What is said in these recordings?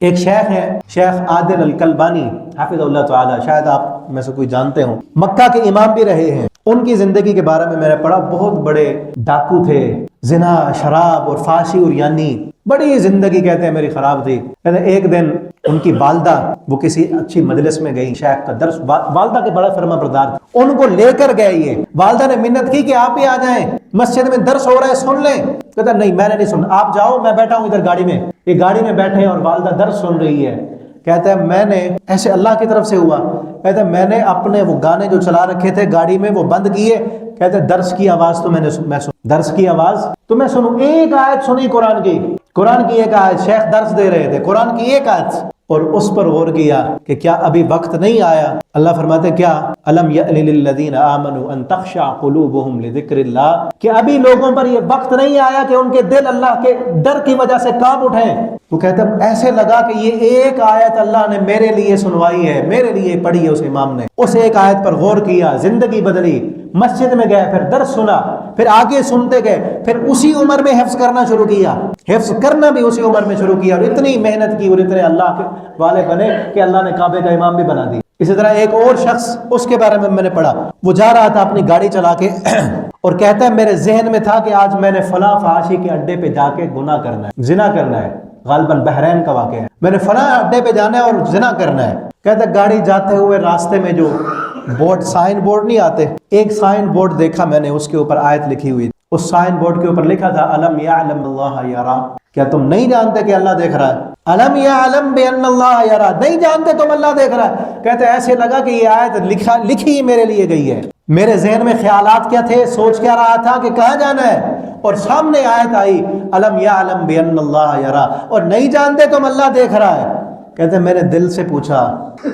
ایک شیخ ہے، شیخ عادل الکلبانی حافظ اللہ تعالی، شاید آپ میں سے کوئی جانتے ہوں، مکہ کے امام بھی رہے ہیں۔ ان کی زندگی کے بارے میں میں نے پڑھا، بہت بڑے ڈاکو تھے، زنا، شراب اور فحشی اور یانی، بڑی زندگی کہتے ہیں میری خراب تھی۔ کہتے ہیں ایک دن ان کی والدہ وہ کسی اچھی مجلس میں گئی، شیخ کا درس، والدہ کے بڑا فرما بردار، ان کو لے کر گئے۔ یہ والدہ نے منت کی کہ آپ بھی آ جائیں، مسجد میں درس ہو رہا ہے، سن لیں۔ کہتا نہیں میں نے نہیں سننا، آپ جاؤ، میں بیٹھا ہوں ادھر گاڑی میں۔ یہ گاڑی میں بیٹھے اور والدہ درس سن رہی ہے۔ کہتا ہے میں نے ایسے اللہ کی طرف سے ہوا، کہتا ہے میں نے اپنے وہ گانے جو چلا رکھے تھے گاڑی میں وہ بند کیے۔ کہتے ہیں درس کی آواز تو میں سن، درس کی آواز تو میں سنوں، ایک آیت سنی قرآن کی، قرآن کی ایک آیت، شیخ درس دے رہے تھے، قرآن کی ایک آیت، اور اس پر غور کیا کہ کیا ابھی وقت نہیں آیا؟ اللہ فرماتے کیا الم یأن للذین آمنوا ان تخشع قلوبہم لذکر اللہ، کہ ابھی لوگوں پر یہ وقت نہیں آیا کہ ان کے دل اللہ کے ڈر کی وجہ سے کانپ اٹھیں۔ وہ کہتے ہیں ایسے لگا کہ یہ ایک آیت اللہ نے میرے لیے سنوائی ہے، میرے لیے پڑھی ہے اس امام نے۔ اس ایک آیت پر غور کیا، زندگی بدلی، مسجد میں گئے، پھر درس سنا، پھر آگے سنتے گئے، پھر اسی عمر میں حفظ کرنا شروع کیا، حفظ کرنا بھی اسی عمر میں شروع کیا، اور اتنی محنت کی اور اتنے اللہ کے والے بنے کہ اللہ نے کعبے کا امام بھی بنا دی۔ اسی طرح ایک اور شخص، اس کے بارے میں نے پڑھا، وہ جا رہا تھا اپنی گاڑی چلا کے اور کہتا ہے میرے ذہن میں تھا کہ آج میں نے فلاں فحاشی کے اڈے پہ جا کے گناہ کرنا ہے، زنا کرنا ہے، غالباً بحرین کا واقعہ ہے، میں نے فلاں اڈے پہ جانا ہے اور زنا کرنا ہے۔ کہتا ہے گاڑی جاتے ہوئے راستے میں جو بورڈ، سائن بورڈ نہیں آتے، ایک سائن بورڈ دیکھا میں نے، اس کے اوپر آیت لکھی ہوئی، اس سائن بورڈ کے اوپر لکھا تھا الم یعلم اللہ یرا، کیا تم نہیں جانتے کہ اللہ دیکھ رہا ہے؟ الم یعلم بان اللہ یرا، نہیں جانتے تم اللہ دیکھ رہا ہے؟ کہتے ایسے لگا کہ یہ آیت لکھی ہی میرے لیے گئی ہے۔ میرے ذہن میں خیالات کیا تھے، سوچ کیا رہا تھا کہ کہاں جانا ہے، اور سامنے آیت آئی الم یعلم بان اللہ یرا، اور نہیں جانتے تم اللہ دیکھ رہا ہے۔ کہتے ہیں میں نے دل سے پوچھا،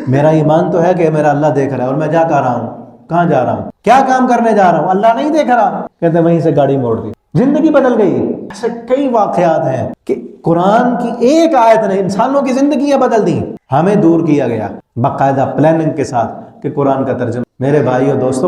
میرا ایمان تو ہے کہ میرا اللہ دیکھ رہا ہے، اور میں جا کر رہا ہوں، کہاں جا رہا ہوں، کیا کام کرنے جا رہا ہوں، اللہ نہیں دیکھ رہا۔ کہتے ہیں وہیں سے گاڑی موڑ دی، زندگی بدل گئی۔ ایسے کئی واقعات ہیں کہ قرآن کی ایک آیت نے انسانوں کی زندگیاں بدل دی۔ ہمیں دور کیا گیا باقاعدہ پلاننگ کے ساتھ کہ قرآن کا ترجمہ۔ میرے بھائیو دوستو،